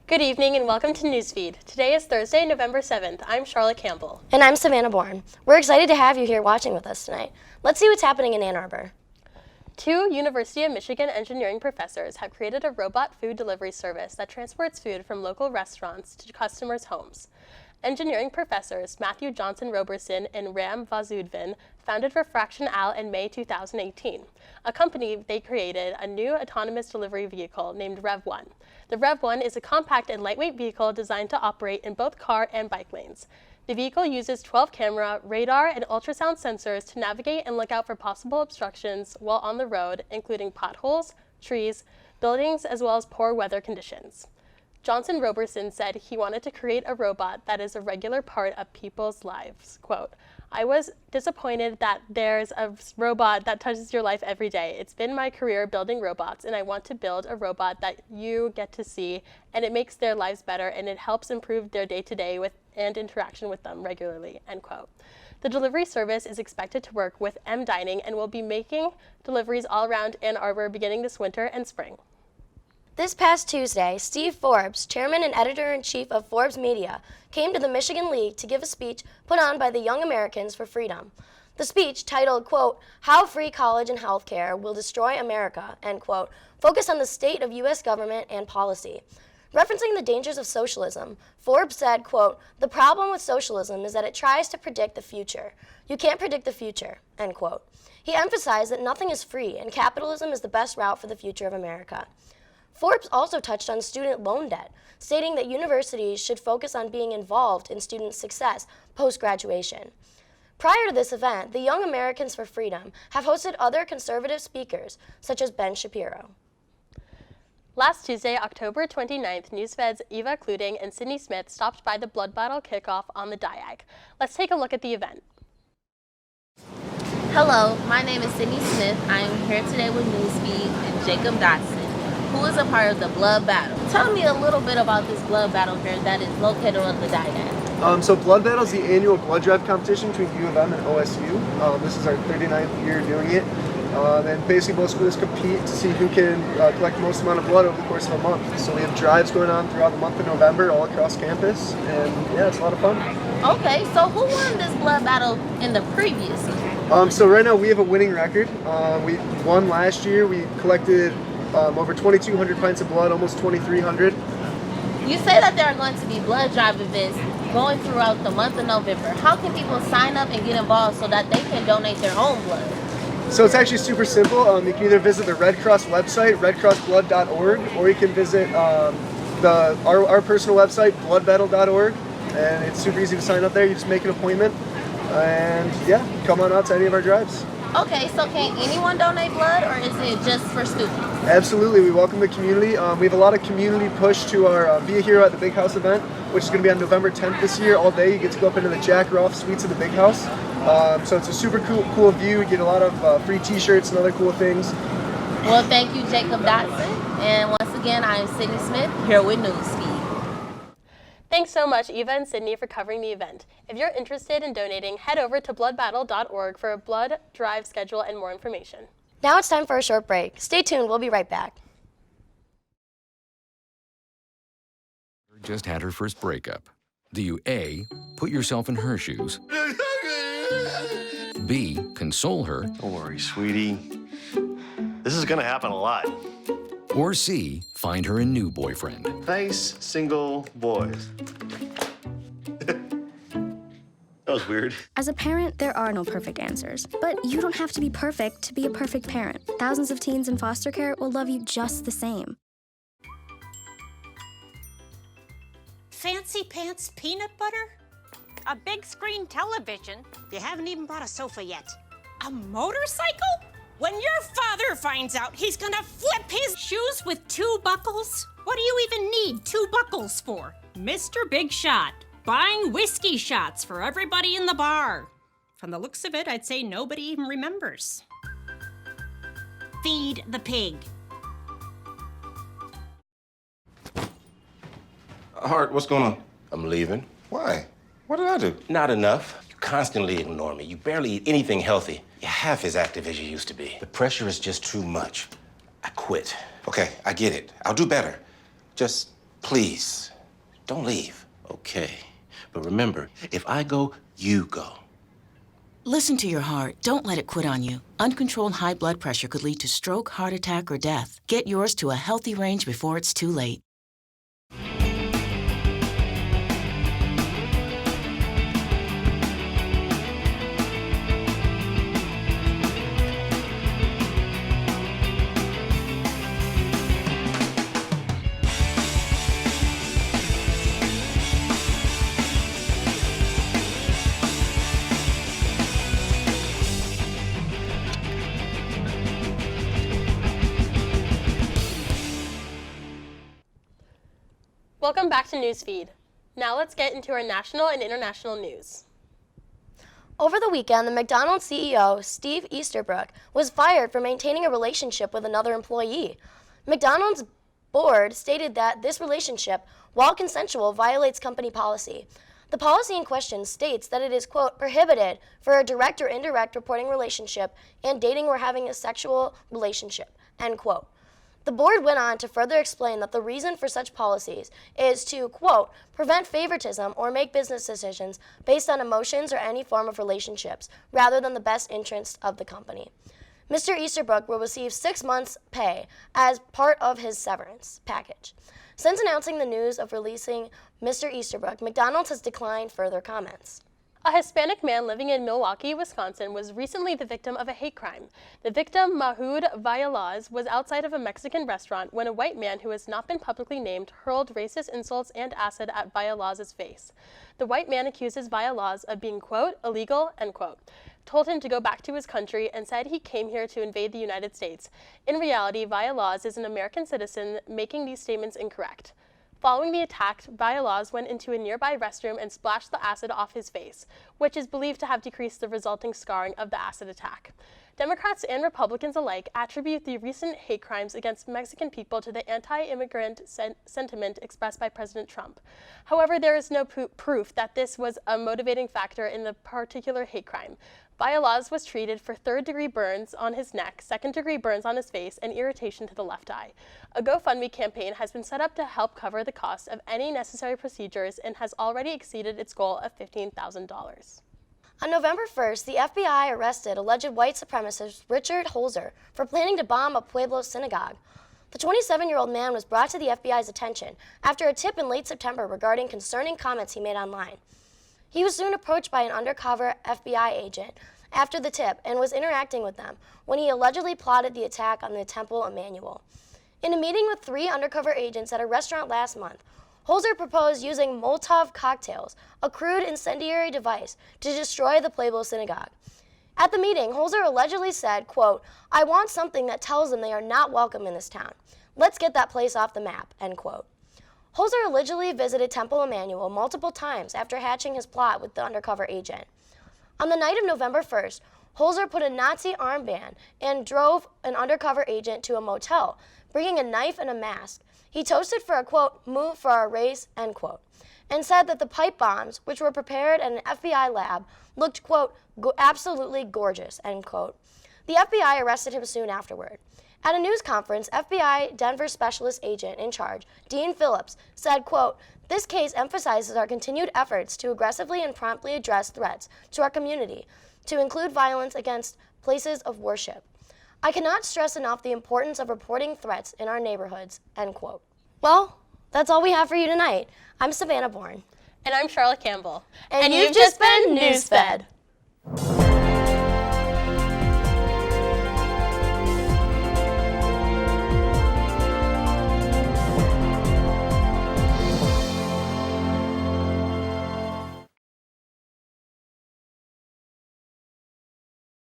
Good evening and welcome to Newsfeed. Today is Thursday, November 7th. I'm Charlotte Campbell. And I'm Savannah Bourne. We're excited to have you here watching with us tonight. Let's see what's happening in Ann Arbor. Two University of Michigan engineering professors have created a robot food delivery service that transports food from local restaurants to customers' homes. Engineering professors Matthew Johnson Roberson and Ram Vazudvin founded Refraction Al in May 2018. A company they created a new autonomous delivery vehicle named Rev1. The Rev1 is a compact and lightweight vehicle designed to operate in both car and bike lanes. The vehicle uses 12 camera, radar, and ultrasound sensors to navigate and look out for possible obstructions while on the road, including potholes, trees, buildings, as well as poor weather conditions. Johnson Roberson said he wanted to create a robot that is a regular part of people's lives. Quote, "I was disappointed that there's a robot that touches your life every day. It's been my career building robots, and I want to build a robot that you get to see, and it makes their lives better, and it helps improve their day-to-day and interaction with them regularly," end quote. The delivery service is expected to work with M Dining and will be making deliveries all around Ann Arbor beginning this winter and spring. This past Tuesday, Steve Forbes, chairman and editor-in-chief of Forbes Media, came to the Michigan League to give a speech put on by the Young Americans for Freedom. The speech, titled, quote, "How Free College and Healthcare Will Destroy America," end quote, focused on the state of U.S. government and policy. Referencing the dangers of socialism, Forbes said, quote, "The problem with socialism is that it tries to predict the future. You can't predict the future," end quote. He emphasized that nothing is free and capitalism is the best route for the future of America. Forbes also touched on student loan debt, stating that universities should focus on being involved in student success post-graduation. Prior to this event, the Young Americans for Freedom have hosted other conservative speakers, such as Ben Shapiro. Last Tuesday, October 29th, Newsfed's Eva Cluding and Sydney Smith stopped by the blood battle kickoff on the Diag. Let's take a look at the event. Hello, my name is Sydney Smith. I am here today with Newsfeed and Jacob Dotson, who is a part of the blood battle. Tell me a little bit about this blood battle here that is located on the Diag. So Blood Battle is the annual blood drive competition between U of M and OSU. This is our 39th year doing it. And basically both schools compete to see who can collect the most amount of blood over the course of a month. So we have drives going on throughout the month of November all across campus. And yeah, it's a lot of fun. Okay, so who won this blood battle in the previous year? So right now we have a winning record. We won last year. We collected over 2,200 pints of blood, almost 2,300. You say that there are going to be blood drive events going throughout the month of November. How can people sign up and get involved so that they can donate their own blood? So it's actually super simple. You can either visit the Red Cross website, redcrossblood.org, or you can visit our personal website, bloodbattle.org, and it's super easy to sign up there. You just make an appointment, and yeah, come on out to any of our drives. Okay, so can anyone donate blood, or is it just for students? Absolutely, we welcome the community. We have a lot of community push to our Be a Hero at the Big House event, which is going to be on November 10th this year, all day. You get to go up into the Jack Roth Suites of the Big House. So it's a super cool view. You get a lot of free t-shirts and other cool things. Well, thank you, Jacob Dotson. And once again, I am Sydney Smith, here with Newsfeed. Thanks so much, Eva and Sydney, for covering the event. If you're interested in donating, head over to bloodbattle.org for a blood drive schedule and more information. Now it's time for a short break. Stay tuned, we'll be right back. Just had her first breakup. Do you A, put yourself in her shoes? B, console her? Don't worry, sweetie. This is gonna happen a lot. Or C, find her a new boyfriend? Nice, single boys. That was weird. As a parent, there are no perfect answers. But you don't have to be perfect to be a perfect parent. Thousands of teens in foster care will love you just the same. Fancy pants peanut butter? A big screen television? You haven't even bought a sofa yet. A motorcycle? When your father finds out, he's gonna flip his shoes with 2 buckles? What do you even need 2 buckles for? Mr. Big Shot, buying whiskey shots for everybody in the bar. From the looks of it, I'd say nobody even remembers. Feed the pig. Hart, what's going on? I'm leaving. Why? What did I do? Not enough. You constantly ignore me. You barely eat anything healthy. You're half as active as you used to be. The pressure is just too much. I quit. Okay, I get it. I'll do better. Just Please, don't leave. Okay. But remember, if I go, you go. Listen to your heart. Don't let it quit on you. Uncontrolled high blood pressure could lead to stroke, heart attack, or death. Get yours to a healthy range before it's too late. Welcome back to Newsfeed. Now let's get into our national and international news. Over the weekend, the McDonald's CEO, Steve Easterbrook, was fired for maintaining a relationship with another employee. McDonald's board stated that this relationship, while consensual, violates company policy. The policy in question states that it is, quote, prohibited for a direct or indirect reporting relationship and dating or having a sexual relationship, end quote. The board went on to further explain that the reason for such policies is to, quote, prevent favoritism or make business decisions based on emotions or any form of relationships, rather than the best interest of the company. Mr. Easterbrook will receive 6 months' pay as part of his severance package. Since announcing the news of releasing Mr. Easterbrook, McDonald's has declined further comments. A Hispanic man living in Milwaukee, Wisconsin, was recently the victim of a hate crime. The victim, Mahoud Vallaz, was outside of a Mexican restaurant when a white man who has not been publicly named hurled racist insults and acid at Vallaz's face. The white man accuses Vallaz of being, quote, illegal, end quote, told him to go back to his country, and said he came here to invade the United States. In reality, Vallaz is an American citizen, making these statements incorrect. Following the attack, Vallaz went into a nearby restroom and splashed the acid off his face, which is believed to have decreased the resulting scarring of the acid attack. Democrats and Republicans alike attribute the recent hate crimes against Mexican people to the anti-immigrant sentiment expressed by President Trump. However, there is no proof that this was a motivating factor in the particular hate crime. Vallaz was treated for third-degree burns on his neck, second-degree burns on his face, and irritation to the left eye. A GoFundMe campaign has been set up to help cover the cost of any necessary procedures and has already exceeded its goal of $15,000. On November 1st, the FBI arrested alleged white supremacist Richard Holzer for planning to bomb a Pueblo synagogue. The 27-year-old man was brought to the FBI's attention after a tip in late September regarding concerning comments he made online. He was soon approached by an undercover FBI agent after the tip and was interacting with them when he allegedly plotted the attack on the Temple Emmanuel. In a meeting with 3 undercover agents at a restaurant last month, Holzer proposed using Molotov cocktails, a crude incendiary device, to destroy the Pueblo synagogue. At the meeting, Holzer allegedly said, quote, I want something that tells them they are not welcome in this town. Let's get that place off the map, end quote. Holzer allegedly visited Temple Emmanuel multiple times after hatching his plot with the undercover agent. On the night of November 1st, Holzer put a Nazi armband and drove an undercover agent to a motel, bringing a knife and a mask. He toasted for a, quote, move for our race, end quote, and said that the pipe bombs, which were prepared at an FBI lab, looked, quote, absolutely gorgeous, end quote. The FBI arrested him soon afterward. At a news conference, FBI Denver Specialist Agent in charge, Dean Phillips, said, quote, this case emphasizes our continued efforts to aggressively and promptly address threats to our community, to include violence against places of worship. I cannot stress enough the importance of reporting threats in our neighborhoods, end quote. Well, that's all we have for you tonight. I'm Savannah Bourne. And I'm Charlotte Campbell. And you've just been Newsfed.